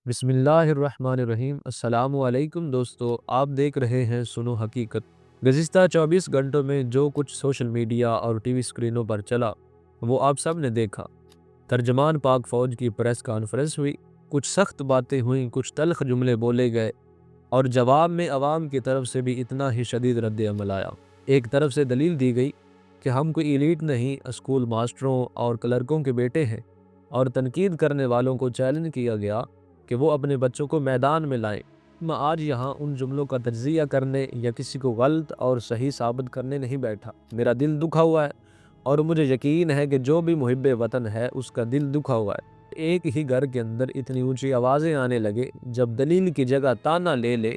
بسم اللہ الرحمن الرحیم۔ السلام علیکم دوستو، آپ دیکھ رہے ہیں سنو حقیقت۔ گزشتہ 24 گھنٹوں میں جو کچھ سوشل میڈیا اور ٹی وی سکرینوں پر چلا وہ آپ سب نے دیکھا۔ ترجمان پاک فوج کی پریس کانفرنس ہوئی، کچھ سخت باتیں ہوئیں، کچھ تلخ جملے بولے گئے اور جواب میں عوام کی طرف سے بھی اتنا ہی شدید رد عمل آیا۔ ایک طرف سے دلیل دی گئی کہ ہم کوئی ایلیٹ نہیں، اسکول ماسٹروں اور کلرکوں کے بیٹے ہیں، اور تنقید کرنے والوں کو چیلنج کیا گیا کہ وہ اپنے بچوں کو میدان میں لائیں۔ میں آج یہاں ان جملوں کا تجزیہ کرنے یا کسی کو غلط اور صحیح ثابت کرنے نہیں بیٹھا۔ میرا دل دکھا ہوا ہے اور مجھے یقین ہے کہ جو بھی محب وطن ہے اس کا دل دکھا ہوا ہے۔ ایک ہی گھر کے اندر اتنی اونچی آوازیں آنے لگے، جب دلیل کی جگہ تانا لے لے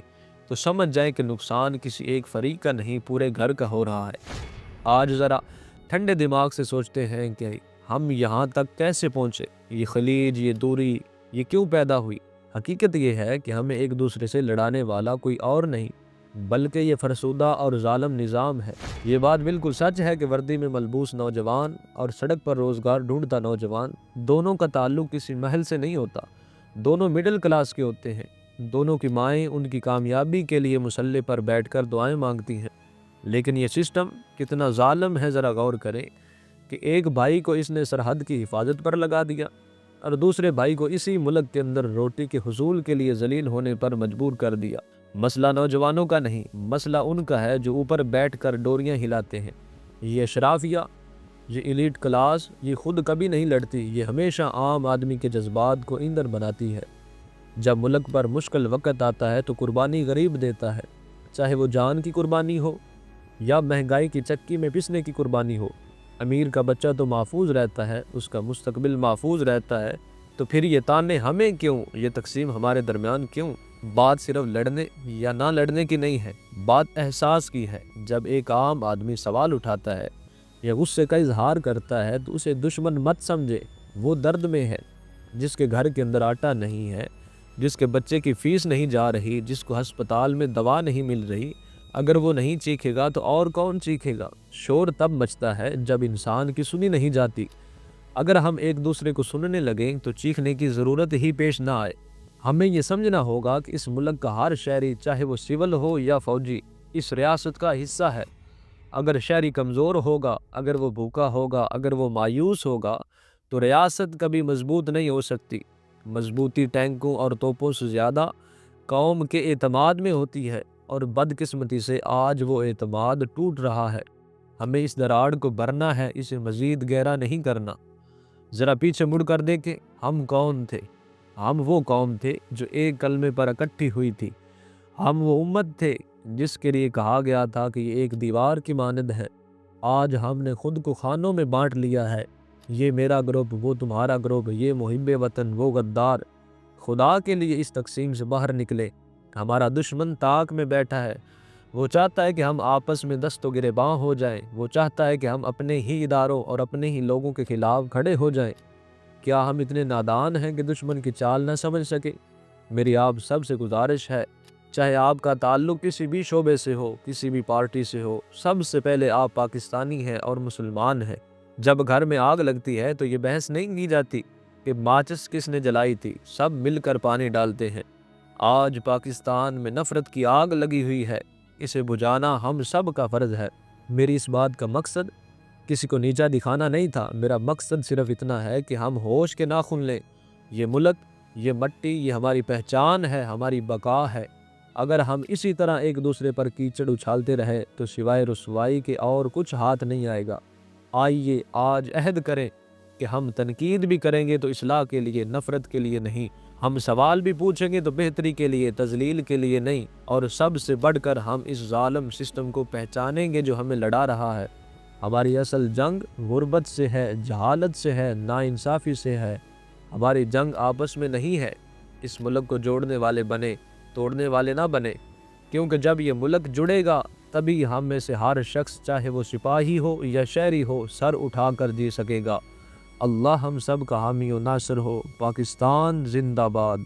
تو سمجھ جائیں کہ نقصان کسی ایک فریق کا نہیں، پورے گھر کا ہو رہا ہے۔ آج ذرا ٹھنڈے دماغ سے سوچتے ہیں کہ ہم یہاں تک کیسے پہنچے، یہ خلیج، یہ دوری، یہ کیوں پیدا ہوئی۔ حقیقت یہ ہے کہ ہمیں ایک دوسرے سے لڑانے والا کوئی اور نہیں بلکہ یہ فرسودہ اور ظالم نظام ہے۔ یہ بات بالکل سچ ہے کہ وردی میں ملبوس نوجوان اور سڑک پر روزگار ڈھونڈتا نوجوان، دونوں کا تعلق کسی محل سے نہیں ہوتا، دونوں مڈل کلاس کے ہوتے ہیں، دونوں کی مائیں ان کی کامیابی کے لیے مصلی پر بیٹھ کر دعائیں مانگتی ہیں۔ لیکن یہ سسٹم کتنا ظالم ہے، ذرا غور کریں کہ ایک بھائی کو اس نے سرحد کی حفاظت پر لگا دیا اور دوسرے بھائی کو اسی ملک کے اندر روٹی کے حصول کے لیے ذلیل ہونے پر مجبور کر دیا۔ مسئلہ نوجوانوں کا نہیں، مسئلہ ان کا ہے جو اوپر بیٹھ کر ڈوریاں ہلاتے ہیں۔ یہ اشرافیہ، یہ ایلیٹ کلاس، یہ خود کبھی نہیں لڑتی، یہ ہمیشہ عام آدمی کے جذبات کو ایندھن بناتی ہے۔ جب ملک پر مشکل وقت آتا ہے تو قربانی غریب دیتا ہے، چاہے وہ جان کی قربانی ہو یا مہنگائی کی چکی میں پسنے کی قربانی ہو۔ امیر کا بچہ تو محفوظ رہتا ہے، اس کا مستقبل محفوظ رہتا ہے، تو پھر یہ تانے ہمیں کیوں، یہ تقسیم ہمارے درمیان کیوں؟ بات صرف لڑنے یا نہ لڑنے کی نہیں ہے، بات احساس کی ہے۔ جب ایک عام آدمی سوال اٹھاتا ہے یا غصے کا اظہار کرتا ہے تو اسے دشمن مت سمجھے، وہ درد میں ہے۔ جس کے گھر کے اندر آٹا نہیں ہے، جس کے بچے کی فیس نہیں جا رہی، جس کو ہسپتال میں دوا نہیں مل رہی، اگر وہ نہیں چیخے گا تو اور کون چیخے گا؟ شور تب مچتا ہے جب انسان کی سنی نہیں جاتی۔ اگر ہم ایک دوسرے کو سننے لگیں تو چیخنے کی ضرورت ہی پیش نہ آئے۔ ہمیں یہ سمجھنا ہوگا کہ اس ملک کا ہر شہری، چاہے وہ سول ہو یا فوجی، اس ریاست کا حصہ ہے۔ اگر شہری کمزور ہوگا، اگر وہ بھوکا ہوگا، اگر وہ مایوس ہوگا تو ریاست کبھی مضبوط نہیں ہو سکتی۔ مضبوطی ٹینکوں اور توپوں سے زیادہ قوم کے اعتماد میں ہوتی ہے، اور بدقسمتی سے آج وہ اعتماد ٹوٹ رہا ہے۔ ہمیں اس دراڑ کو بھرنا ہے، اسے مزید گہرا نہیں کرنا۔ ذرا پیچھے مڑ کر دیکھیں، ہم کون تھے؟ ہم وہ قوم تھے جو ایک کلمے پر اکٹھی ہوئی تھی۔ ہم وہ امت تھے جس کے لیے کہا گیا تھا کہ یہ ایک دیوار کی مانند ہے۔ آج ہم نے خود کو خانوں میں بانٹ لیا ہے، یہ میرا گروپ، وہ تمہارا گروپ، یہ محب وطن، وہ غدار۔ خدا کے لیے اس تقسیم سے باہر نکلے۔ ہمارا دشمن طاق میں بیٹھا ہے، وہ چاہتا ہے کہ ہم آپس میں دست و گریباں ہو جائیں، وہ چاہتا ہے کہ ہم اپنے ہی اداروں اور اپنے ہی لوگوں کے خلاف کھڑے ہو جائیں۔ کیا ہم اتنے نادان ہیں کہ دشمن کی چال نہ سمجھ سکے؟ میری آپ سب سے گزارش ہے، چاہے آپ کا تعلق کسی بھی شعبے سے ہو، کسی بھی پارٹی سے ہو، سب سے پہلے آپ پاکستانی ہیں اور مسلمان ہیں۔ جب گھر میں آگ لگتی ہے تو یہ بحث نہیں کی جاتی کہ ماچس کس نے جلائی تھی، سب مل کر پانی ڈالتے ہیں۔ آج پاکستان میں نفرت کی آگ لگی ہوئی ہے، اسے بجھانا ہم سب کا فرض ہے۔ میری اس بات کا مقصد کسی کو نیچا دکھانا نہیں تھا، میرا مقصد صرف اتنا ہے کہ ہم ہوش کے ناخن لیں۔ یہ ملک، یہ مٹی، یہ ہماری پہچان ہے، ہماری بقا ہے۔ اگر ہم اسی طرح ایک دوسرے پر کیچڑ اچھالتے رہے تو سوائے رسوائی کے اور کچھ ہاتھ نہیں آئے گا۔ آئیے آج عہد کریں کہ ہم تنقید بھی کریں گے تو اصلاح کے لیے، نفرت کے لیے نہیں۔ ہم سوال بھی پوچھیں گے تو بہتری کے لیے، تذلیل کے لیے نہیں۔ اور سب سے بڑھ کر ہم اس ظالم سسٹم کو پہچانیں گے جو ہمیں لڑا رہا ہے۔ ہماری اصل جنگ غربت سے ہے، جہالت سے ہے، ناانصافی سے ہے۔ ہماری جنگ آپس میں نہیں ہے۔ اس ملک کو جوڑنے والے بنے، توڑنے والے نہ بنے، کیونکہ جب یہ ملک جڑے گا تبھی ہم میں سے ہر شخص، چاہے وہ سپاہی ہو یا شہری ہو، سر اٹھا کر جی سکے گا۔ اللہ ہم سب کا حامی و ناصر ہو۔ پاکستان زندہ باد۔